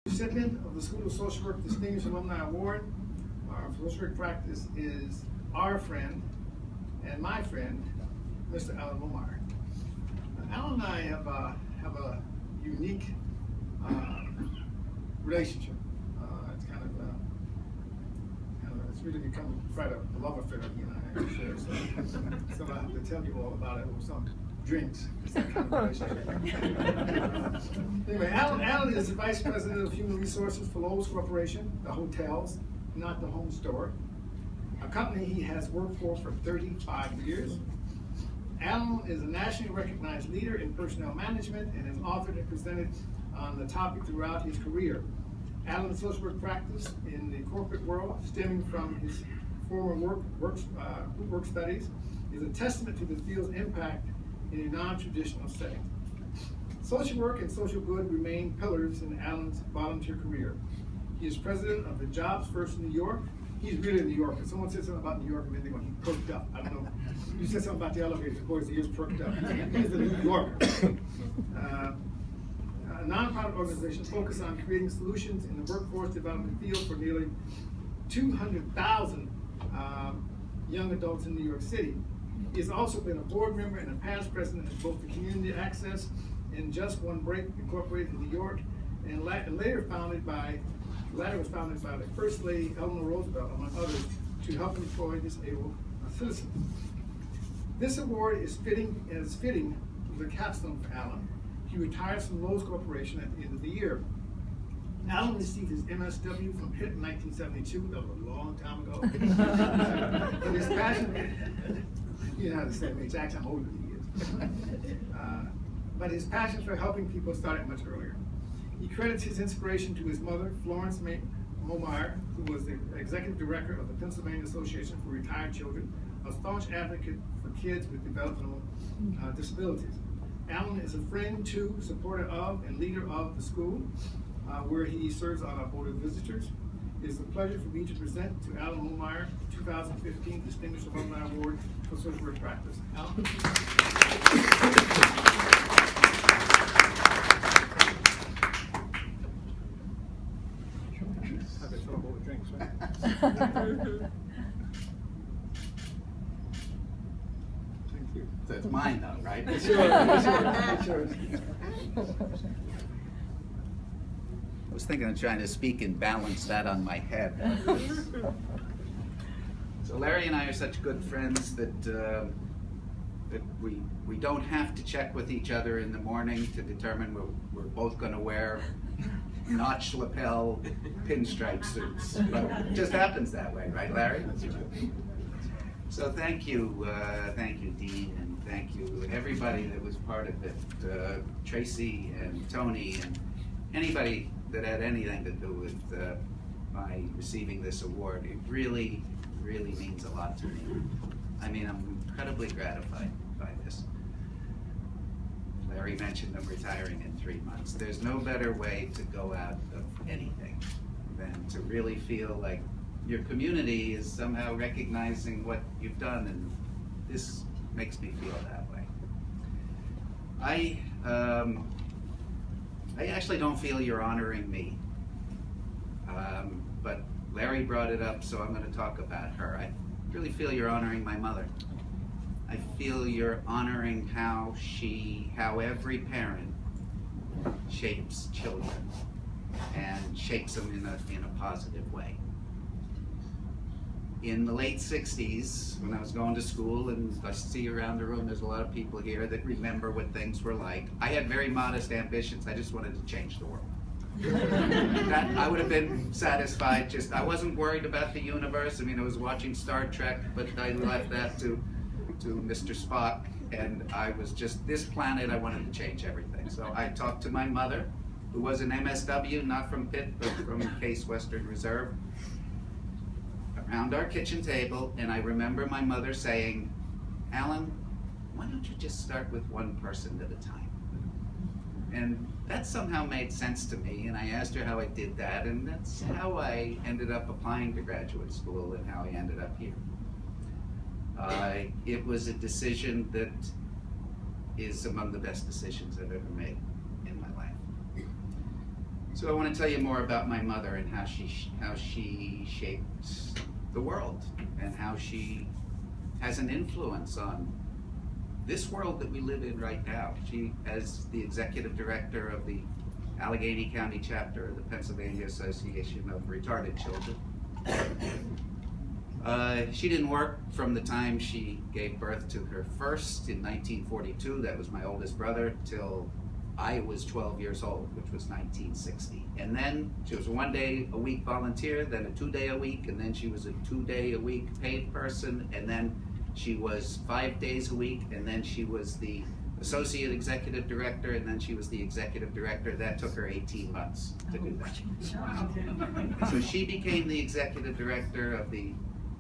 Recipient of the School of Social Work Distinguished Alumni Award. Our social work practice is our friend and my friend, Mr. Momeyer. Alan and I have a unique relationship. It's it's really become quite a love affair, you and I, I'm sure. So I have to tell you all about it with some drinks. It's that kind of relationship. Anyway, Alan is the Vice President of Human Resources for Lowe's Corporation, the hotels, not the home store, a company he has worked for 35 years. Alan is a nationally recognized leader in personnel management and has authored and presented on the topic throughout his career. Alan's social work practice in the corporate world, stemming from his former work studies, is a testament to the field's impact in a non-traditional setting. Social work and social good remain pillars in Alan's volunteer career. He is president of the Jobs First in New York. He's really a New Yorker. Someone said something about New York and then he perked up. I don't know. You said something about the elevators, of course, his ears perked up. He's a New Yorker. A nonprofit organization focused on creating solutions in the workforce development field for nearly 200,000 young adults in New York City. He has also been a board member and a past president of both the Community Access and Just One Break Incorporated in New York, and later was founded by the First Lady Eleanor Roosevelt, among others, to help employ disabled citizens. This award is fitting as the capstone for Alan. He retires from Lowe's Corporation at the end of the year. Alan received his MSW from Pitt in 1972. That was a long time ago. But his passion, you know how to say it, Jackson, I'm older than he is. But his passion for helping people started much earlier. He credits his inspiration to his mother, Florence Momeyer, who was the executive director of the Pennsylvania Association for Retired Children, a staunch advocate for kids with developmental disabilities. Alan is a friend to, supporter of, and leader of the school, where he serves on our board of visitors. It is a pleasure for me to present to Alan Momeyer the 2015 Distinguished Alumni Award for Social Work Practice. Alan? I've been trouble with drinks, right? Thank you. So it's mine though, right? Sure. I was thinking of trying to speak and balance that on my head. So Larry and I are such good friends that we don't have to check with each other in the morning to determine we're both going to wear notch lapel pinstripe suits. But it just happens that way, right, Larry? So thank you, Dean, and thank you everybody that was part of it, Tracy and Tony and anybody that had anything to do with my receiving this award. It really, really means a lot to me. I mean, I'm incredibly gratified by this. Larry mentioned I'm retiring in 3 months. There's no better way to go out of anything than to really feel like your community is somehow recognizing what you've done, and this makes me feel that way. I actually don't feel you're honoring me, but Larry brought it up, so I'm going to talk about her. I really feel you're honoring my mother. I feel you're honoring how every parent shapes children and shapes them in a positive way. In the late 60s, when I was going to school, and I see around the room there's a lot of people here that remember what things were like, I had very modest ambitions. I just wanted to change the world. I would have been satisfied. I wasn't worried about the universe. I mean, I was watching Star Trek, but I left that to Mr. Spock, and I was just, this planet, I wanted to change everything. So I talked to my mother, who was an MSW, not from Pitt, but from Case Western Reserve, around our kitchen table, and I remember my mother saying, Alan, why don't you just start with one person at a time? And that somehow made sense to me, and I asked her how I did that, and that's how I ended up applying to graduate school and how I ended up here. It was a decision that is among the best decisions I've ever made in my life. So I want to tell you more about my mother and how she shaped the world and how she has an influence on this world that we live in right now. She, as the executive director of the Allegheny County chapter of the Pennsylvania Association of Retarded Children. She didn't work from the time she gave birth to her first in 1942, that was my oldest brother, till I was 12 years old, which was 1960. And then she was a 1-day-a-week volunteer, then a 2-day-a-week, and then she was a 2-day-a-week paid person, and then she was 5 days a week, and then she was the associate executive director, and then she was the executive director. That took her 18 months to do that. So she became the executive director of the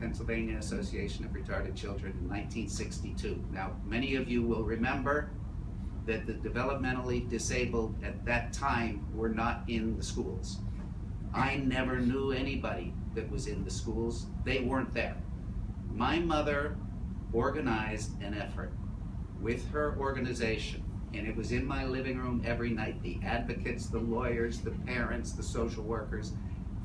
Pennsylvania Association of Retarded Children in 1962. Now, many of you will remember that the developmentally disabled at that time were not in the schools. I never knew anybody that was in the schools. They weren't there. My mother organized an effort with her organization, and it was in my living room every night. The advocates, the lawyers, the parents, the social workers,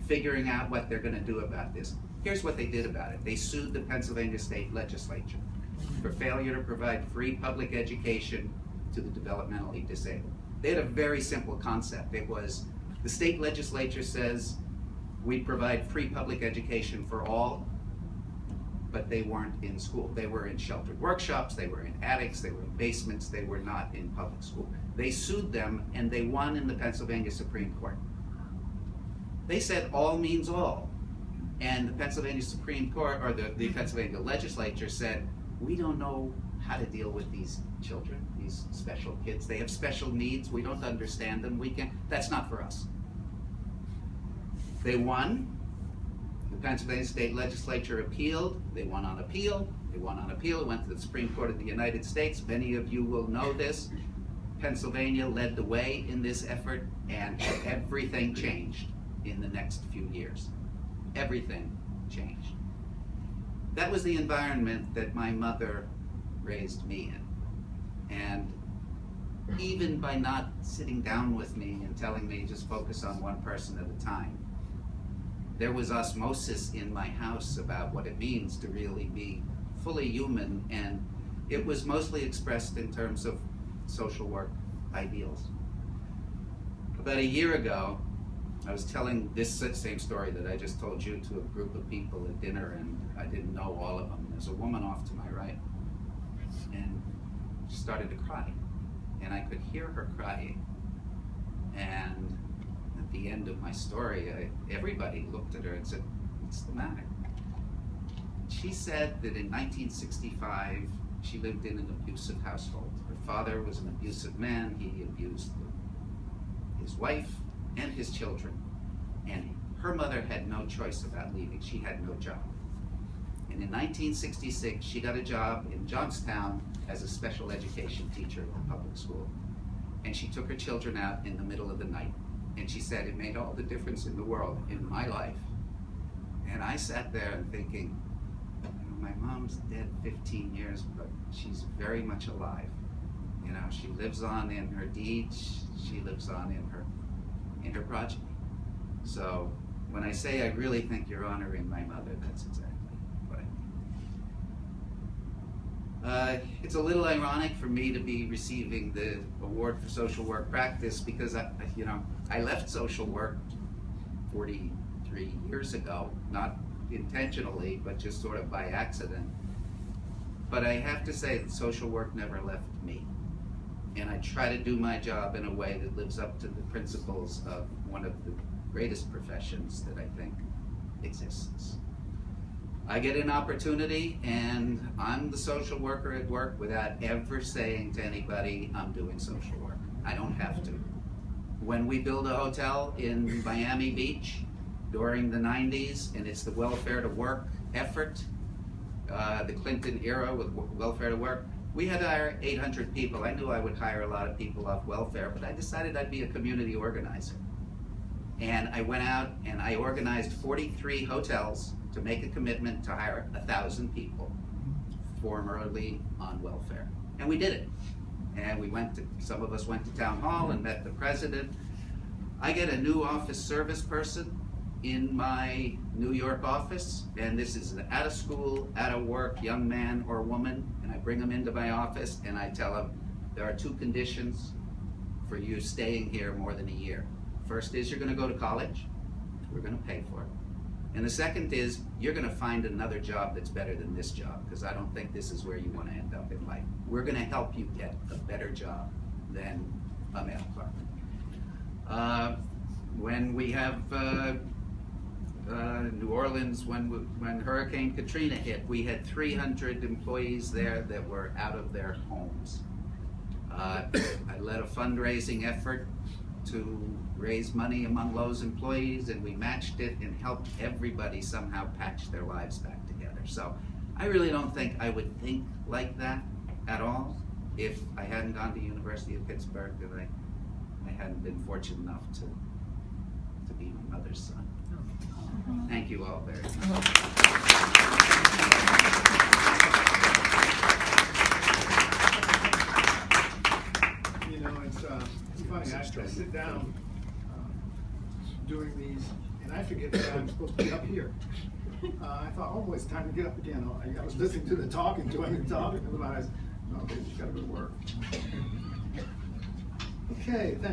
figuring out what they're going to do about this. Here's what they did about it. They sued the Pennsylvania state legislature for failure to provide free public education to the developmentally disabled. They had a very simple concept. It was, the state legislature says we provide free public education for all, but they weren't in school. They were in sheltered workshops, they were in attics, they were in basements, they were not in public school. They sued them, and they won in the Pennsylvania Supreme Court. They said all means all. And the Pennsylvania Supreme Court, or the Pennsylvania legislature said, we don't know how to deal with these children, these special kids. They have special needs, we don't understand them, that's not for us. They won. The Pennsylvania state legislature appealed. They won on appeal. They won on appeal. It went to the Supreme Court of the United States. Many of you will know this. Pennsylvania led the way in this effort, and everything changed in the next few years. Everything changed. That was the environment that my mother raised me in. And even by not sitting down with me and telling me just focus on one person at a time, there was osmosis in my house about what it means to really be fully human, and it was mostly expressed in terms of social work ideals. About a year ago, I was telling this same story that I just told you to a group of people at dinner, and I didn't know all of them. There's a woman off to my right, and she started to cry, and I could hear her crying. And at the end of my story, everybody looked at her and said, what's the matter? She said that in 1965, she lived in an abusive household. Her father was an abusive man. He abused his wife and his children. And her mother had no choice about leaving. She had no job. And in 1966, she got a job in Johnstown as a special education teacher in a public school. And she took her children out in the middle of the night. And she said, it made all the difference in the world in my life. And I sat there thinking, my mom's dead 15 years, but she's very much alive. You know, she lives on in her deeds, she lives on in her progeny. So when I say I really think you're honoring my mother, that's exactly what I mean. It's a little ironic for me to be receiving the award for social work practice because I left social work 43 years ago, not intentionally, but just sort of by accident. But I have to say that social work never left me. And I try to do my job in a way that lives up to the principles of one of the greatest professions that I think exists. I get an opportunity and I'm the social worker at work without ever saying to anybody, I'm doing social work. I don't have to. When we build a hotel in Miami Beach during the 90s, and it's the welfare to work effort, the Clinton era with welfare to work, we had to hire 800 people. I knew I would hire a lot of people off welfare, but I decided I'd be a community organizer. And I went out and I organized 43 hotels to make a commitment to hire 1,000 people formerly on welfare. And we did it. And we some of us went to town hall and met the president. I get a new office service person in my New York office, and this is an out of school, out of work young man or woman, and I bring them into my office and I tell them there are 2 conditions for you staying here more than a year. First is you're going to go to college, we're going to pay for it. And the second is you're going to find another job that's better than this job, because I don't think this is where you want to end up in life. We're going to help you get a better job than a mail clerk. When we have New Orleans, when Hurricane Katrina hit, we had 300 employees there that were out of their homes. I led a fundraising effort to raise money among those employees, and we matched it and helped everybody somehow patch their lives back together. So I really don't think I would think like that at all if I hadn't gone to University of Pittsburgh, and I hadn't been fortunate enough to be my mother's son. Thank you all very much. You know, it's funny, I sit down doing these, and I forget that I'm supposed to be up here. I thought, oh boy, it's time to get up again. I was listening to the talk, enjoying the talk, and realized, no, okay, you gotta go to work. Okay, thanks.